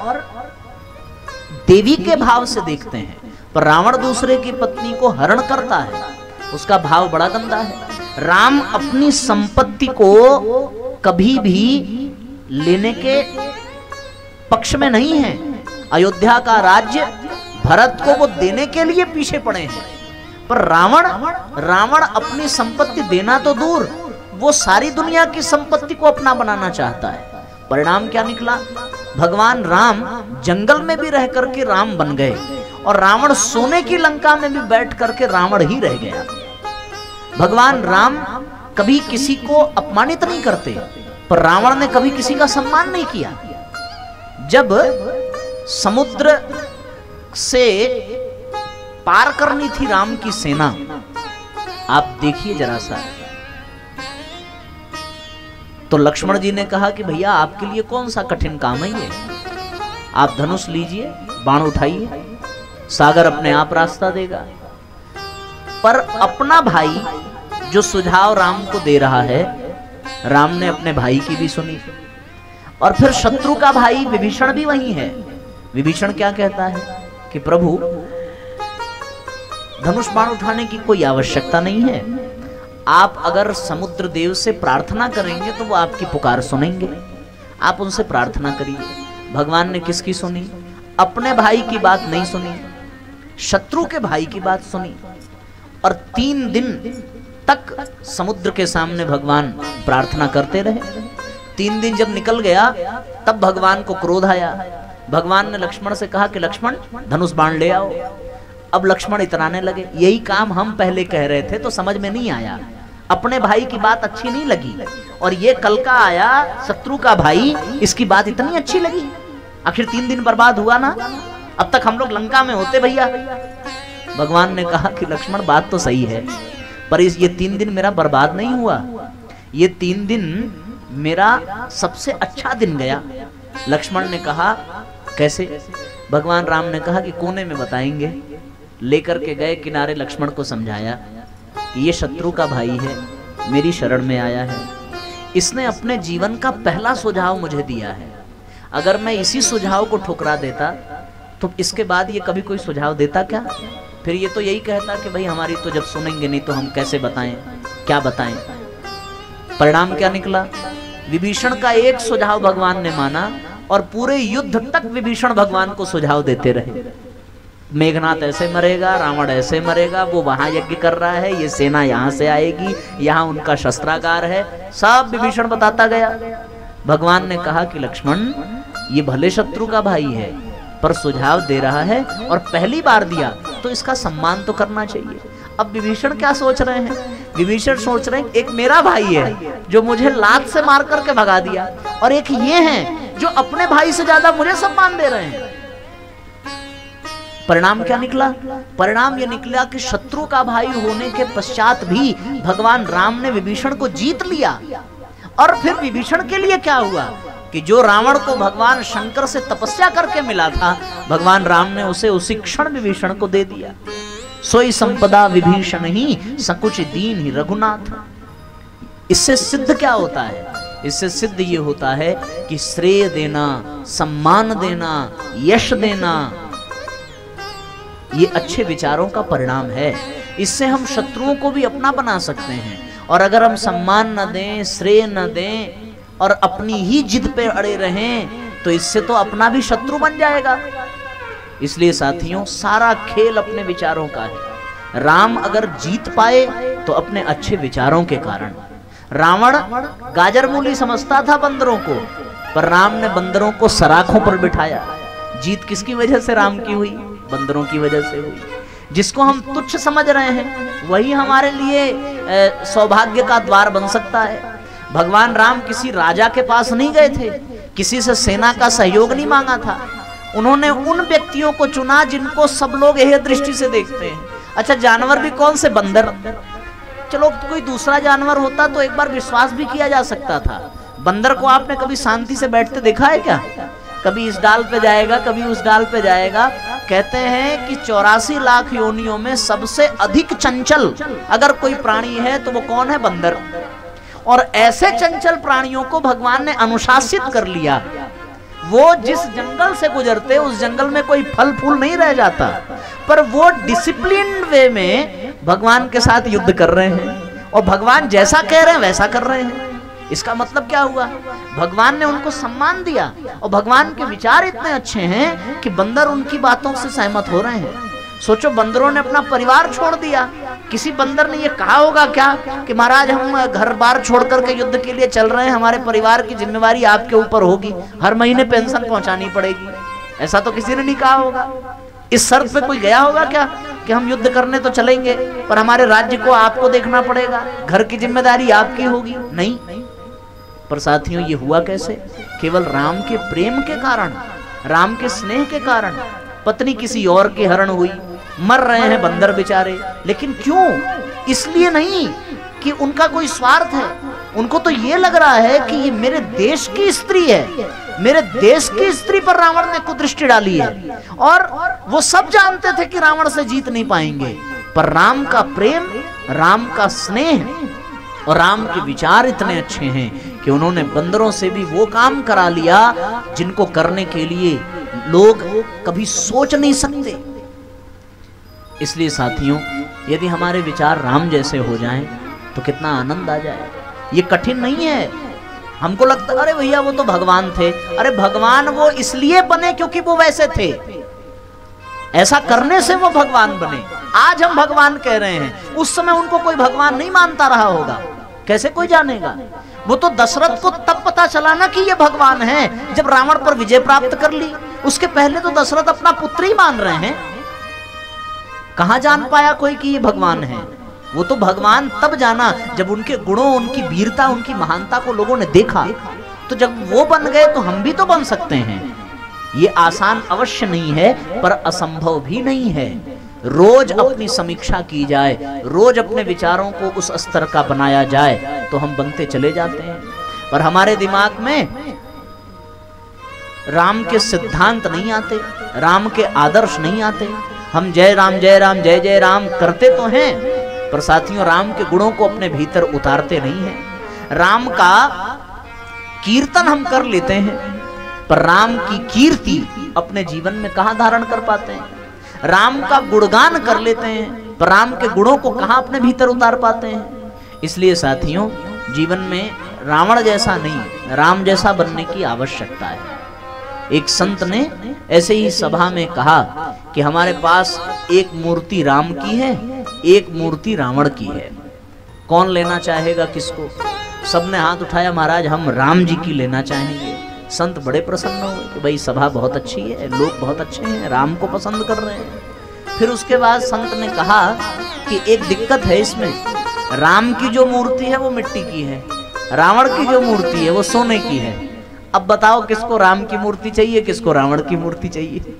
देवी के भाव से देखते हैं, पर रावण दूसरे की पत्नी को हरण करता है, उसका भाव बड़ा गंदा है। राम अपनी संपत्ति को कभी भी लेने के पक्ष में नहीं है। अयोध्या का राज्य भरत को वो देने के लिए पीछे पड़े हैं, पर रावण अपनी संपत्ति देना तो दूर, वो सारी दुनिया की संपत्ति को अपना बनाना चाहता है। परिणाम क्या निकला? भगवान राम जंगल में भी रह करके राम बन गए और रावण सोने की लंका में भी बैठ करके रावण ही रह गया। भगवान राम कभी किसी को अपमानित नहीं करते, पर रावण ने कभी किसी का सम्मान नहीं किया। जब समुद्र से पार करनी थी राम की सेना, आप देखिए जरा सा, तो लक्ष्मण जी ने कहा कि भैया आपके लिए कौन सा कठिन काम है ये, आप धनुष लीजिए, बाण उठाइए, सागर अपने आप रास्ता देगा। पर अपना भाई जो सुझाव राम को दे रहा है, राम ने अपने भाई की भी सुनी। और फिर शत्रु का भाई विभीषण भी वही है। विभीषण क्या कहता है कि प्रभु धनुष बाण उठाने की कोई आवश्यकता नहीं है, आप अगर समुद्र देव से प्रार्थना करेंगे तो वो आपकी पुकार सुनेंगे, आप उनसे प्रार्थना करिए। भगवान ने किसकी सुनी? अपने भाई की बात नहीं सुनी, शत्रु के भाई की बात सुनी। और 3 दिन तक समुद्र के सामने भगवान प्रार्थना करते रहे। 3 दिन जब निकल गया तब भगवान को क्रोध आया। भगवान ने लक्ष्मण से कहा कि लक्ष्मण धनुष बाण ले आओ। अब लक्ष्मण इतराने लगे, यही काम हम पहले कह रहे थे तो समझ में नहीं आया, अपने भाई की बात अच्छी नहीं लगी, और ये कल का आया शत्रु का भाई, इसकी बात इतनी अच्छी लगी। आखिर 3 दिन बर्बाद हुआ ना, अब तक हम लोग लंका में होते भैया। भगवान ने कहा कि लक्ष्मण बात तो सही है, पर ये 3 दिन मेरा बर्बाद नहीं हुआ, ये 3 दिन मेरा सबसे अच्छा दिन गया। लक्ष्मण ने कहा कैसे? भगवान राम ने कहा कि कोने में बताएंगे। लेकर के गए किनारे, लक्ष्मण को समझाया कि ये शत्रु का भाई है, मेरी शरण में आया है, इसने अपने जीवन का पहला सुझाव मुझे दिया है। अगर मैं इसी सुझाव को ठुकरा देता तो इसके बाद ये कभी कोई सुझाव देता क्या? फिर ये तो यही कहता कि भाई हमारी तो जब सुनेंगे नहीं तो हम कैसे बताएं, क्या बताएं। परिणाम क्या निकला? विभीषण का एक सुझाव भगवान ने माना और पूरे युद्ध तक विभीषण भगवान को सुझाव देते रहे। मेघनाथ ऐसे मरेगा, रावण ऐसे मरेगा, वो वहां यज्ञ कर रहा है, ये सेना यहाँ से आएगी, यहाँ उनका शस्त्रागार है, सब विभीषण बताता गया। भगवान ने कहा कि लक्ष्मण ये भले शत्रु का भाई है पर सुझाव दे रहा है और पहली बार दिया तो इसका सम्मान तो करना चाहिए। अब विभीषण क्या सोच रहे हैं? विभीषण सोच रहे हैं एक मेरा भाई है जो मुझे लात से मार करके भगा दिया, और एक ये है जो अपने भाई से ज्यादा मुझे सम्मान दे रहे हैं। परिणाम क्या निकला? परिणाम ये निकला कि शत्रु का भाई होने के पश्चात भी भगवान राम ने विभीषण को जीत लिया। और फिर विभीषण के लिए क्या हुआ कि जो रावण को भगवान शंकर से तपस्या करके मिला था, भगवान राम ने उसे उसी क्षण विभीषण को दे दिया। सोई संपदा विभीषण ही सकुच दीन ही रघुनाथ। इससे सिद्ध क्या होता है? इससे सिद्ध ये होता है कि श्रेय देना, सम्मान देना, यश देना, ये अच्छे विचारों का परिणाम है। इससे हम शत्रुओं को भी अपना बना सकते हैं। और अगर हम सम्मान न दें, श्रेय न दें, और अपनी ही जिद पे अड़े रहें तो इससे तो अपना भी शत्रु बन जाएगा। इसलिए साथियों, सारा खेल अपने विचारों का है। राम अगर जीत पाए तो अपने अच्छे विचारों के कारण। रावण गाजर मूली समझता था बंदरों को, पर राम ने बंदरों को सराखों पर बिठाया। जीत किसकी वजह से राम की हुई? बंदरों की वजह से हुई। जिसको हम तुच्छ समझ रहे हैं वही हमारे लिए सौभाग्य का द्वार बन सकता है। भगवान राम किसी राजा के पास नहीं गए थे, किसी से सेना का सहयोग नहीं मांगा था। उन्होंने उन व्यक्तियों को चुना जिनको सब लोग यह दृष्टि से देखते हैं। अच्छा, जानवर भी कौन से? बंदर। चलो कोई दूसरा जानवर होता तो एक बार विश्वास भी किया जा सकता था। बंदर को आपने कभी शांति से बैठते देखा है क्या? कभी इस डाल पे जाएगा, कभी उस डाल पे जाएगा। कहते हैं कि 84 लाख योनियों में सबसे अधिक चंचल अगर कोई प्राणी है तो वो कौन है? बंदर। और ऐसे चंचल प्राणियों को भगवान ने अनुशासित कर लिया। वो जिस जंगल से गुजरते उस जंगल में कोई फल फूल नहीं रह जाता, पर वो डिसिप्लिन्ड वे में भगवान के साथ युद्ध कर रहे हैं और भगवान जैसा कह रहे हैं वैसा कर रहे हैं। इसका मतलब क्या हुआ? भगवान ने उनको सम्मान दिया और भगवान के विचार इतने अच्छे हैं कि बंदर उनकी बातों से सहमत हो रहे हैं। सोचो, बंदरों ने अपना परिवार छोड़ दिया। किसी बंदर ने ये कहा होगा क्या कि महाराज हम घर बार छोड़ करके युद्ध के लिए चल रहे हैं, हमारे परिवार की जिम्मेवारी आपके ऊपर होगी, हर महीने पेंशन पहुंचानी पड़ेगी? ऐसा तो किसी ने नहीं कहा होगा। इस शर्त पे कोई गया होगा क्या कि हम युद्ध करने तो चलेंगे पर हमारे राज्य को आपको देखना पड़ेगा, घर की जिम्मेदारी आपकी होगी? नहीं। पर साथियों, ये हुआ कैसे? केवल राम के प्रेम के कारण, राम के स्नेह के कारण। पत्नी किसी और की हरण हुई, मर रहे हैं बंदर बेचारे, लेकिन क्यों? इसलिए नहीं कि उनका कोई स्वार्थ है। उनको तो ये लग रहा है कि ये मेरे देश की स्त्री है, मेरे देश की स्त्री पर रावण ने कुदृष्टि डाली है। और वो सब जानते थे कि रावण से जीत नहीं पाएंगे, पर राम का प्रेम, राम का स्नेह और राम के विचार इतने अच्छे हैं कि उन्होंने बंदरों से भी वो काम करा लिया जिनको करने के लिए लोग कभी सोच नहीं सकते। इसलिए साथियों, यदि हमारे विचार राम जैसे हो जाएं तो कितना आनंद आ जाए। ये कठिन नहीं है। हमको लगता अरे भैया वो तो भगवान थे। अरे भगवान वो इसलिए बने क्योंकि वो वैसे थे, ऐसा करने से वो भगवान बने। आज हम भगवान कह रहे हैं, उस समय उनको कोई भगवान नहीं मानता रहा होगा, कैसे कोई जानेगा? वो तो दशरथ को तब पता चला ना कि ये भगवान है जब रावण पर विजय प्राप्त कर ली। उसके पहले तो दशरथ अपना पुत्र ही मान रहे हैं। कहां जान पाया कोई कि ये भगवान है? वो तो भगवान तब जाना जब उनके गुणों, उनकी वीरता, उनकी महानता को लोगों ने देखा। तो जब वो बन गए तो हम भी तो बन सकते हैं। ये आसान अवश्य नहीं है, पर असंभव भी नहीं है। रोज अपनी समीक्षा की जाए, रोज अपने विचारों को उस स्तर का बनाया जाए तो हम बनते चले जाते हैं। पर हमारे दिमाग में राम के सिद्धांत नहीं आते, राम के आदर्श नहीं आते। हम जय राम जय राम जय जय राम करते तो हैं, पर साथियों राम के गुणों को अपने भीतर उतारते नहीं हैं। राम का कीर्तन हम कर लेते हैं, पर राम की कीर्ति अपने जीवन में कहां धारण कर पाते हैं। राम का गुणगान कर लेते हैं, पर राम के गुणों को कहां अपने भीतर उतार पाते हैं। इसलिए साथियों, जीवन में रावण जैसा नहीं, राम जैसा बनने की आवश्यकता है। एक संत ने ऐसे ही सभा में कहा कि हमारे पास एक मूर्ति राम की है, एक मूर्ति रावण की है, कौन लेना चाहेगा किसको? सबने हाथ उठाया, महाराज हम राम जी की लेना चाहेंगे। संत बड़े प्रसन्न हुए कि भाई सभा बहुत अच्छी है, लोग बहुत अच्छे हैं, राम को पसंद कर रहे हैं। फिर उसके बाद संत ने कहा कि एक दिक्कत है इसमें, राम की जो मूर्ति है वो मिट्टी की है, रावण की जो मूर्ति है वो सोने की है। अब बताओ किसको राम की मूर्ति चाहिए, किसको रावण की मूर्ति चाहिए?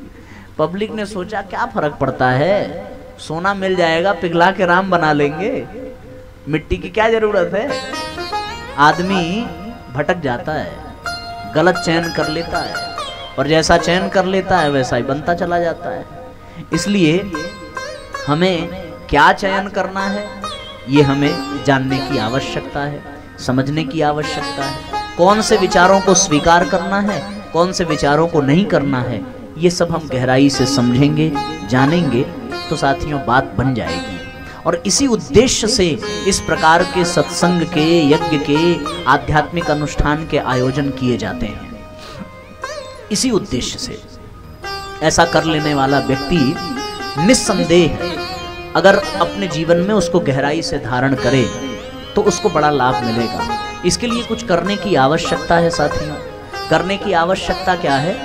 पब्लिक ने सोचा क्या फर्क पड़ता है, सोना मिल जाएगा, पिघला के राम बना लेंगे, मिट्टी की क्या जरूरत है। आदमी भटक जाता है, गलत चयन कर लेता है, और जैसा चयन कर लेता है वैसा ही बनता चला जाता है। इसलिए हमें क्या चयन करना है ये हमें जानने की आवश्यकता है, समझने की आवश्यकता है। कौन से विचारों को स्वीकार करना है, कौन से विचारों को नहीं करना है, ये सब हम गहराई से समझेंगे, जानेंगे तो साथियों बात बन जाएगी। और इसी उद्देश्य से इस प्रकार के सत्संग के, यज्ञ के, आध्यात्मिक अनुष्ठान के आयोजन किए जाते हैं। इसी उद्देश्य से ऐसा कर लेने वाला व्यक्ति निस्संदेह अगर अपने जीवन में उसको गहराई से धारण करे तो उसको बड़ा लाभ मिलेगा। इसके लिए कुछ करने की आवश्यकता है साथियों। करने की आवश्यकता क्या है?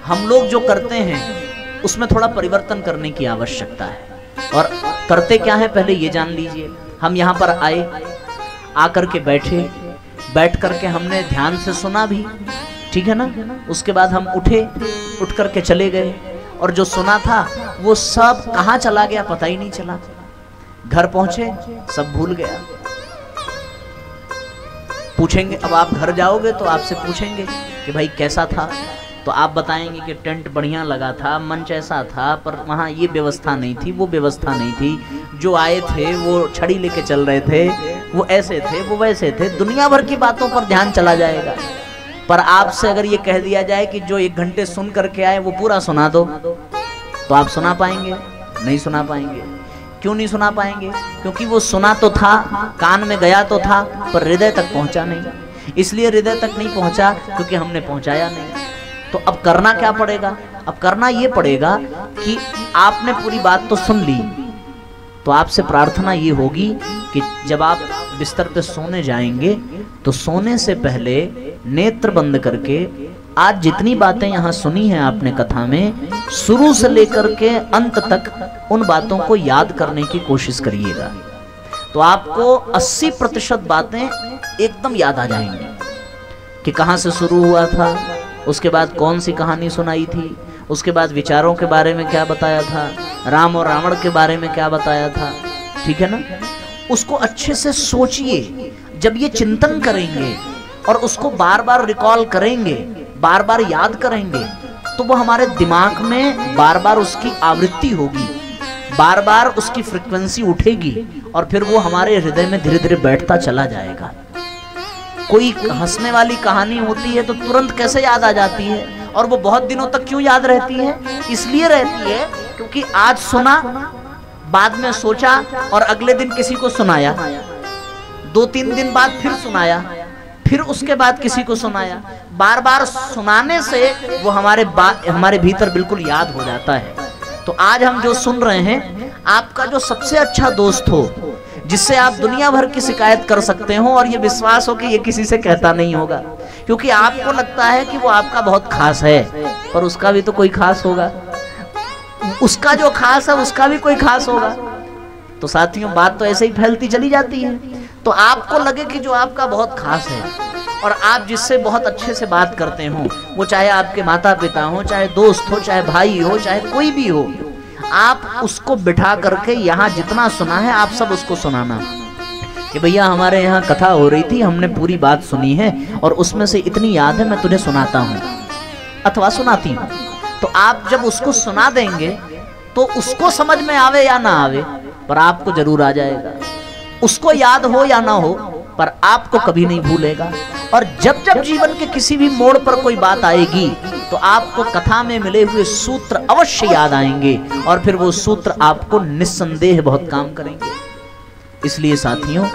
हम लोग जो करते हैं उसमें थोड़ा परिवर्तन करने की आवश्यकता है। और करते क्या है पहले ये जान लीजिए। हम यहाँ पर आए, आकर के बैठे, बैठ करके हमने ध्यान से सुना भी, ठीक है ना। उसके बाद हम उठे, उठ करके चले गए और जो सुना था वो सब कहाँ चला गया पता ही नहीं चला। घर पहुंचे सब भूल गया। पूछेंगे, अब आप घर जाओगे तो आपसे पूछेंगे कि भाई कैसा था, तो आप बताएंगे कि टेंट बढ़िया लगा था, मंच ऐसा था, पर वहाँ ये व्यवस्था नहीं थी, वो व्यवस्था नहीं थी, जो आए थे वो छड़ी लेके चल रहे थे, वो ऐसे थे, वो वैसे थे। दुनिया भर की बातों पर ध्यान चला जाएगा। पर आपसे अगर ये कह दिया जाए कि जो 1 घंटे सुन करके आए वो पूरा सुना दो, तो आप सुना पाएंगे? नहीं सुना पाएंगे। क्यों नहीं सुना पाएंगे? क्योंकि वो सुना तो था, कान में गया तो था, पर हृदय तक पहुंचा नहीं। इसलिए हृदय तक नहीं पहुंचा क्योंकि हमने पहुंचाया नहीं। तो अब करना क्या पड़ेगा? अब करना ये पड़ेगा कि आपने पूरी बात तो सुन ली, तो आपसे प्रार्थना ये होगी कि जब आप बिस्तर पे सोने जाएंगे तो सोने से पहले नेत्र बंद करके आज जितनी बातें यहाँ सुनी हैं आपने कथा में, शुरू से लेकर के अंत तक उन बातों को याद करने की कोशिश करिएगा। तो आपको 80% बातें एकदम याद आ जाएंगी कि कहाँ से शुरू हुआ था, उसके बाद कौन सी कहानी सुनाई थी, उसके बाद विचारों के बारे में क्या बताया था, राम और रावण के बारे में क्या बताया था, ठीक है ना। उसको अच्छे से सोचिए। जब ये चिंतन करेंगे और उसको बार बार रिकॉल करेंगे, बार बार याद करेंगे, तो वो हमारे दिमाग में बार बार उसकी आवृत्ति होगी, बार बार उसकी फ्रीक्वेंसी उठेगी और फिर वो हमारे हृदय में धीरे धीरे बैठता चला जाएगा। कोई हंसने वाली कहानी होती है तो तुरंत कैसे याद आ जाती है, और वो बहुत दिनों तक क्यों याद रहती है? इसलिए रहती है क्योंकि आज सुना, बाद में सोचा और अगले दिन किसी को सुनाया, 2-3 दिन बाद फिर सुनाया, फिर उसके बाद किसी को सुनाया। बार बार सुनाने से वो हमारे भीतर बिल्कुल याद हो जाता है। तो आज हम जो सुन रहे हैं, आपका जो सबसे अच्छा दोस्त हो, जिससे आप दुनिया भर की शिकायत कर सकते हो और ये विश्वास हो कि ये किसी से कहता नहीं होगा, क्योंकि आपको लगता है कि वो आपका बहुत खास है, पर उसका भी तो कोई खास होगा, उसका जो खास है उसका भी कोई खास होगा। तो साथियों, बात तो ऐसे ही फैलती चली जाती है। तो आपको लगे कि जो आपका बहुत खास है और आप जिससे बहुत अच्छे से बात करते हो, वो चाहे आपके माता पिता हो, चाहे दोस्त हो, चाहे भाई हो, चाहे कोई भी हो, आप उसको बिठा करके यहाँ जितना सुना है आप सब उसको सुनाना कि भैया हमारे यहाँ कथा हो रही थी, हमने पूरी बात सुनी है और उसमें से इतनी याद है, मैं तुझे सुनाता हूँ अथवा सुनाती हूँ। तो आप जब उसको सुना देंगे तो उसको समझ में आवे या ना आवे, पर आपको जरूर आ जाएगा। उसको याद हो या ना हो, पर आपको कभी नहीं भूलेगा। और जब जब जीवन के किसी भी मोड़ पर कोई बात आएगी तो आपको कथा में मिले हुए सूत्र अवश्य याद आएंगे और फिर वो सूत्र आपको निस्संदेह बहुत काम करेंगे। इसलिए साथियों,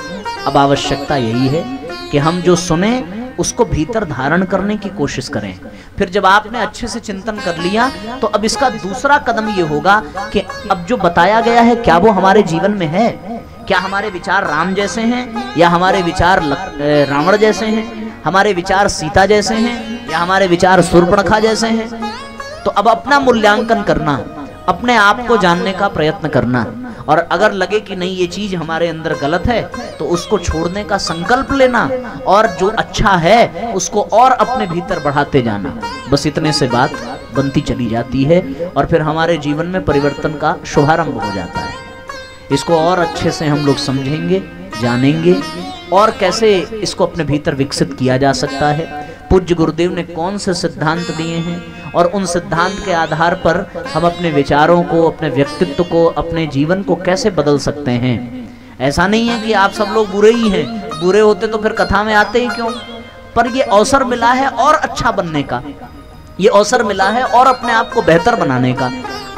अब आवश्यकता यही है कि हम जो सुने उसको भीतर धारण करने की कोशिश करें। फिर जब आपने अच्छे से चिंतन कर लिया तो अब इसका दूसरा कदम ये होगा कि अब जो बताया गया है क्या वो हमारे जीवन में है? क्या हमारे विचार राम जैसे हैं या हमारे विचार रावण जैसे हैं, हमारे विचार सीता जैसे हैं या हमारे विचार शूर्पणखा जैसे हैं? तो अब अपना मूल्यांकन करना, अपने आप को जानने का प्रयत्न करना, और अगर लगे कि नहीं ये चीज हमारे अंदर गलत है तो उसको छोड़ने का संकल्प लेना और जो अच्छा है उसको और अपने भीतर बढ़ाते जाना। बस इतने से बात बनती चली जाती है और फिर हमारे जीवन में परिवर्तन का शुभारंभ हो जाता है। इसको और अच्छे से हम लोग समझेंगे, जानेंगे और कैसे इसको अपने भीतर विकसित किया जा सकता है। पूज्य गुरुदेव ने कौन से सिद्धांत दिए हैं और उन सिद्धांत के आधार पर हम अपने विचारों को, अपने व्यक्तित्व को, अपने जीवन को कैसे बदल सकते हैं। ऐसा नहीं है कि आप सब लोग बुरे ही हैं, बुरे होते तो फिर कथा में आते ही क्यों। पर ये अवसर मिला है और अच्छा बनने का, ये अवसर मिला है और अपने आप को बेहतर बनाने का।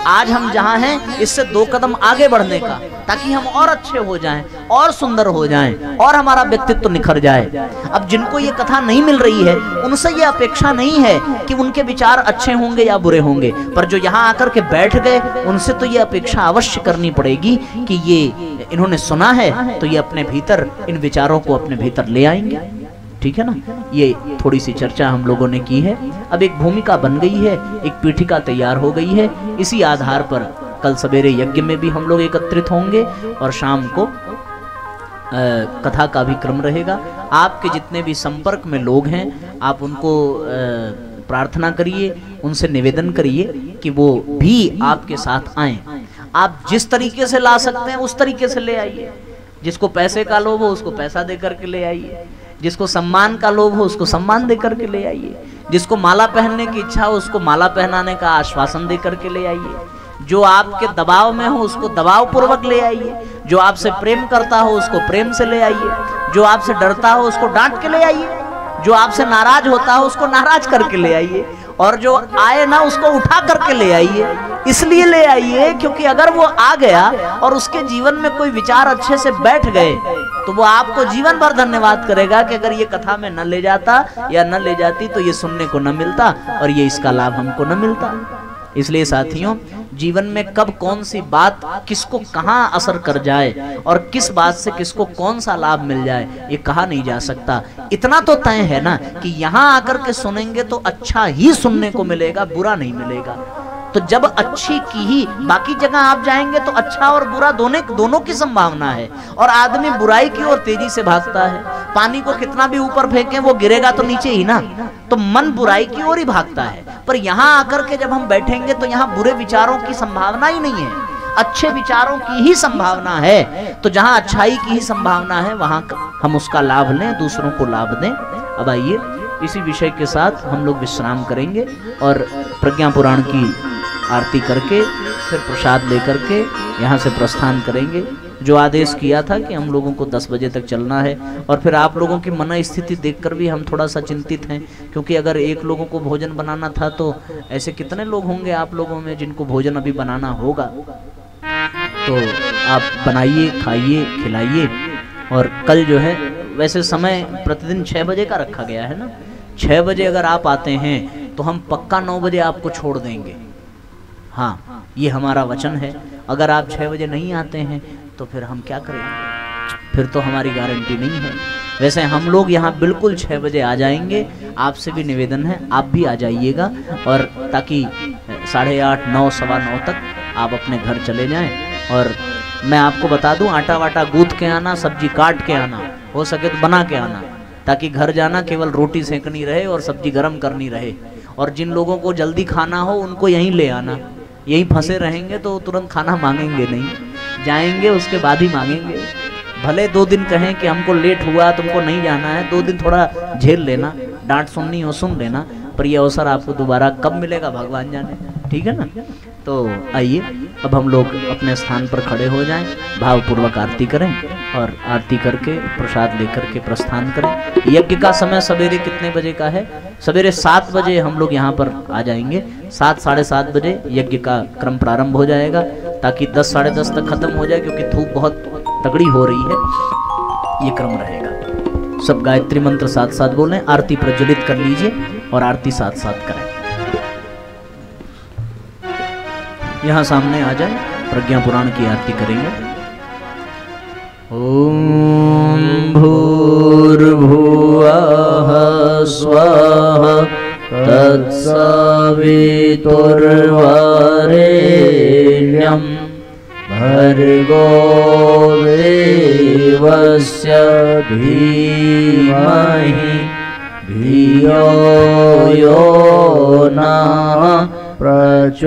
आज हम जहाँ हैं इससे 2 कदम आगे बढ़ने का, ताकि हम और अच्छे हो जाएं, और सुंदर हो जाएं, और हमारा व्यक्तित्व निखर जाए। अब जिनको ये कथा नहीं मिल रही है उनसे ये अपेक्षा नहीं है कि उनके विचार अच्छे होंगे या बुरे होंगे, पर जो यहाँ आकर के बैठ गए उनसे तो ये अपेक्षा अवश्य करनी पड़ेगी कि ये इन्होंने सुना है तो ये अपने भीतर इन विचारों को अपने भीतर ले आएंगे। ठीक है ना। ये थोड़ी सी चर्चा हम लोगों ने की है। अब एक भूमिका बन गई है, एक पीठिका तैयार हो गई है। इसी आधार पर कल सवेरे यज्ञ में भी हम लोग एकत्रित होंगे और शाम को कथा का भी क्रम रहेगा। आपके जितने भी संपर्क में लोग हैं आप उनको प्रार्थना करिए, उनसे निवेदन करिए कि वो भी आपके साथ आएं। आप जिस तरीके से ला सकते हैं उस तरीके से ले आइए। जिसको पैसे का लोभ हो उसको पैसा दे करके ले आइए, जिसको सम्मान का लोभ हो उसको सम्मान दे करके ले आइए, जिसको माला पहनने की इच्छा हो उसको माला पहनाने का आश्वासन दे करके ले आइए, जो आपके दबाव में हो उसको दबाव पूर्वक ले आइए, जो आपसे प्रेम करता हो उसको प्रेम से ले आइए, जो आपसे डरता हो उसको डांट के ले आइए, जो आपसे नाराज होता हो उसको नाराज करके ले आइए, और जो आए ना उसको उठा करके ले आइए। इसलिए ले आइए क्योंकि अगर वो आ गया और उसके जीवन में कोई विचार अच्छे से बैठ गए तो वो आपको जीवन भर धन्यवाद करेगा कि अगर ये कथा में न ले जाता या न ले जाती तो ये सुनने को न मिलता और ये इसका लाभ हमको न मिलता। इसलिए साथियों, जीवन में कब कौन सी बात किसको कहाँ असर कर जाए और किस बात से किसको कौन सा लाभ मिल जाए ये कहा नहीं जा सकता। इतना तो तय है ना कि यहाँ आकर के सुनेंगे तो अच्छा ही सुनने को मिलेगा, बुरा नहीं मिलेगा। तो जब अच्छी की ही बाकी जगह आप जाएंगे तो अच्छा और बुरा दोनों की संभावना है, और आदमी बुराई की ओर तेजी से भागता है। पानी को कितना भी ऊपर फेंकें वो गिरेगा तो नीचे ही ना, तो मन बुराई की ओर ही भागता है। पर यहाँ आकर के जब हम बैठेंगे तो यहाँ बुरे विचारों की संभावना ही नहीं है, अच्छे विचारों की ही संभावना है। तो जहाँ अच्छाई की ही संभावना है वहाँ हम उसका लाभ लें, दूसरों को लाभ दें। अब आइए इसी विषय के साथ हम लोग विश्राम करेंगे और प्रज्ञा पुराण की आरती करके फिर प्रसाद लेकर के यहाँ से प्रस्थान करेंगे। जो आदेश किया था कि हम लोगों को 10 बजे तक चलना है, और फिर आप लोगों की मन स्थिति देखकर भी हम थोड़ा सा चिंतित हैं, क्योंकि अगर एक लोगों को भोजन बनाना था तो ऐसे कितने लोग होंगे आप लोगों में जिनको भोजन अभी बनाना होगा। तो आप बनाइए, खाइए, खिलाइए। और कल जो है वैसे समय प्रतिदिन 6 बजे का रखा गया है ना, 6 बजे अगर आप आते हैं तो हम पक्का 9 बजे आपको छोड़ देंगे। हाँ, ये हमारा वचन है। अगर आप 6 बजे नहीं आते हैं तो फिर हम क्या करेंगे, फिर तो हमारी गारंटी नहीं है। वैसे हम लोग यहाँ बिल्कुल 6 बजे आ जाएंगे। आपसे भी निवेदन है आप भी आ जाइएगा, और ताकि 8:30, 9, 9:15 तक आप अपने घर चले जाएं। और मैं आपको बता दूं, आटा वाटा गूंथ के आना, सब्जी काट के आना, हो सके तो बना के आना, ताकि घर जाना केवल रोटी सेकनी रहे और सब्जी गर्म करनी रहे। और जिन लोगों को जल्दी खाना हो उनको यहीं ले आना। यहीं फंसे रहेंगे तो तुरंत खाना मांगेंगे नहीं, जाएंगे उसके बाद ही मांगेंगे। भले 2 दिन कहें कि हमको लेट हुआ, तुमको नहीं जाना है, 2 दिन थोड़ा झेल लेना, डांट सुननी हो सुन लेना, पर ये अवसर आपको दोबारा कब मिलेगा भगवान जाने। ठीक है ना। तो आइए अब हम लोग अपने स्थान पर खड़े हो जाएं, भावपूर्वक आरती करें और आरती करके प्रसाद लेकर के प्रस्थान करें। यज्ञ का समय सवेरे कितने बजे का है? सवेरे 7 बजे हम लोग यहाँ पर आ जाएंगे। 7, 7:30 बजे यज्ञ का क्रम प्रारंभ हो जाएगा, ताकि 10, 10:30 तक खत्म हो जाए, क्योंकि धूप बहुत तगड़ी हो रही है। ये क्रम रहेगा। सब गायत्री मंत्र साथ साथ बोलें, आरती प्रज्वलित कर लीजिए और आरती साथ साथ करें। यहाँ सामने आ जाए, प्रज्ञा पुराण की आरती करेंगे। ओम भूर्भुवः स्वः तत्सवितुर्वरेण्यं भर्गो देवस्य धीमहि धियो यो नः प्रचोदयात्।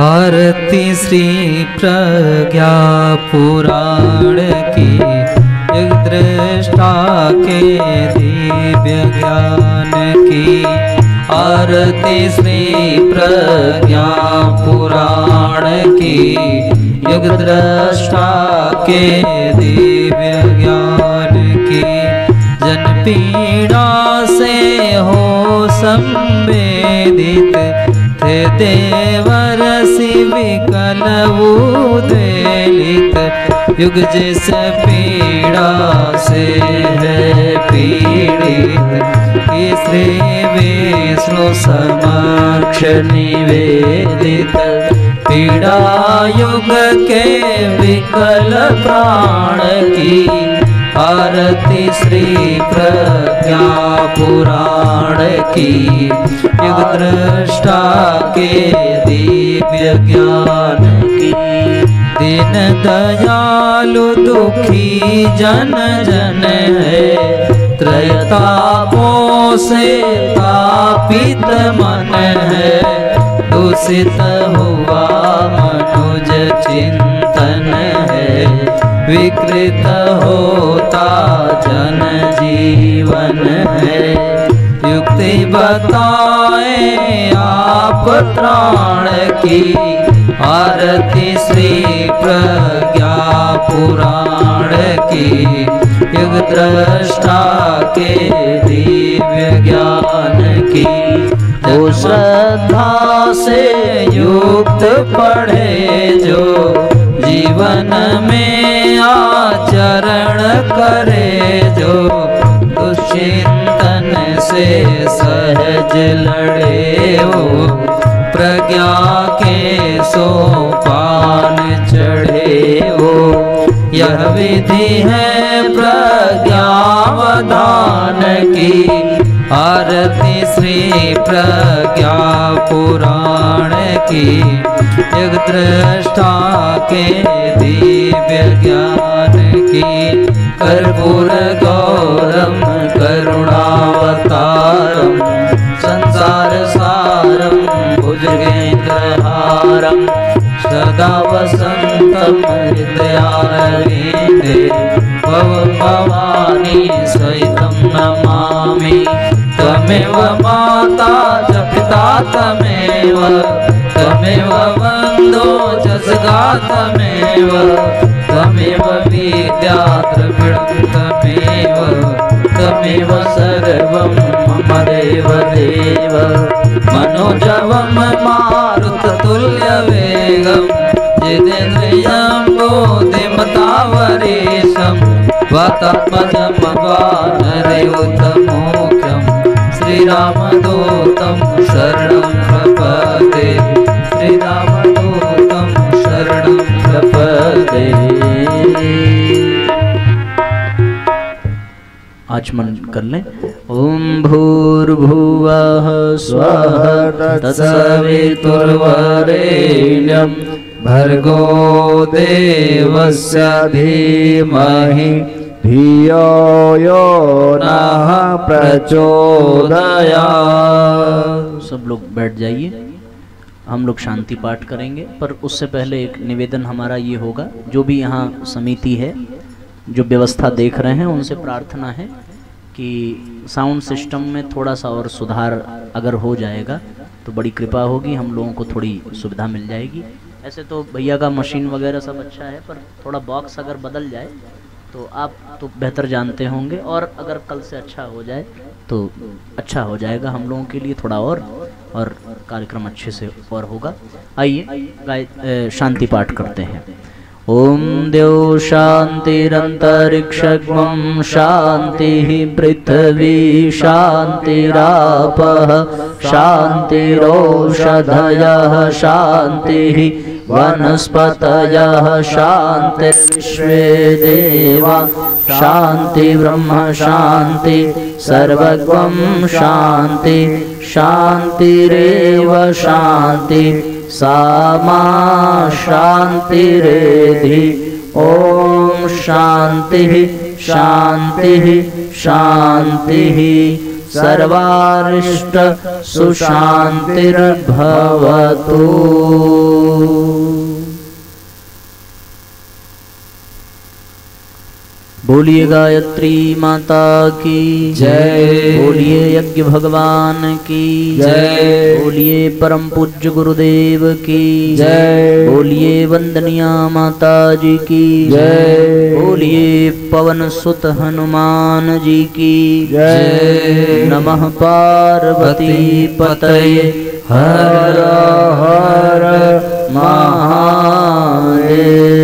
आरती श्री प्रज्ञा पुराण की, दृष्टा के दिव्य ज्ञान की। आरती श्री प्रज्ञा पुराण की, युग दृष्टा के दिव्य ज्ञान की। जन पीड़ा से हो संवेदित, विदित थे देवरसि विकल उद्वेलित युग जिस पीड़ा से है पीड़ित श्री विष्णु समक्ष निवेदित पीड़ा युग के विकल प्राण की आरती श्री प्रज्ञा पुराण की युग दृष्टा के दिव्य ज्ञान की दीन दयालु दुखी जन जन है त्रयतापों से तापित मन है दूषित हुआ मनुज चिंतन है विकृत होता जन जीवन है युक्ति बताए आप त्राण की आरती श्री प्रज्ञा पुराण की युग दृष्टा के दिव्य ज्ञान की तो श्रद्धा से युक्त पढ़े जो जीवन में आचरण करे जो दुश्चिंतन से सहज लड़े वो प्रज्ञा के सोपान चढ़े वो यह विधि है प्रज्ञावधान की आरती श्री प्रज्ञा पुराण की युग दृष्टा के दिव्य ज्ञान की कर्पूर गौरम करुणावतारम संसार सारम भुजगेन्द्रहारम सदा वसंतम हृदयारविंदे भवानी सहितं नमामि त्वमेव माता च पिता त्वमेव बन्धो च सखा त्वमेव विद्या द्रविणं त्वमेव सर्वं मम देव देव मनोजवं मारुततुल्यवेगं जितेन्द्रियं बोधिमतावरेशं वातात्मजं वानरयूथमुख्यं श्रीरामदूतं शरणं प्रपदे श्रीरामदूतं शरणं प्रपदे। आचमन कर लें। ओम भूर्भुवः स्वः तत्सवितुर्वरेण्यं भर्गो देवस्य धीमहि धियो यो नः प्रचोदयात्। सब लोग बैठ जाइए, हम लोग शांति पाठ करेंगे, पर उससे पहले एक निवेदन हमारा ये होगा, जो भी यहाँ समिति है, जो व्यवस्था देख रहे हैं, उनसे प्रार्थना है कि साउंड सिस्टम में थोड़ा सा और सुधार अगर हो जाएगा तो बड़ी कृपा होगी, हम लोगों को थोड़ी सुविधा मिल जाएगी। ऐसे तो भैया का मशीन वगैरह सब अच्छा है, पर थोड़ा बॉक्स अगर बदल जाए तो आप तो बेहतर जानते होंगे, और अगर कल से अच्छा हो जाए तो अच्छा हो जाएगा हम लोगों के लिए थोड़ा, और कार्यक्रम अच्छे से और होगा। आइए शांति पाठ करते हैं। ओम देव शांतिरंतरिक्षं शांतिः पृथ्वी शांतिरापः शांतिरोषधयः शांतिः वनस्पतयः शांतिर्विश्वे देवा शांति ब्रह्म शांति सर्वगं शांति शांतिरेव शांति सामा शांतिरेधि। ओम शांतिः शांतिः शांतिः सर्वारिष्ट सुशांतिर्भवतु। बोलिए गायत्री माता की जय। बोलिए यज्ञ भगवान की जय। बोलिए परम पूज्य गुरुदेव की जय। बोलिए वंदनिया माता जी की जय। बोलिए पवन सुत हनुमान जी की जय। नमः पार्वती पतये हर हर महादेव।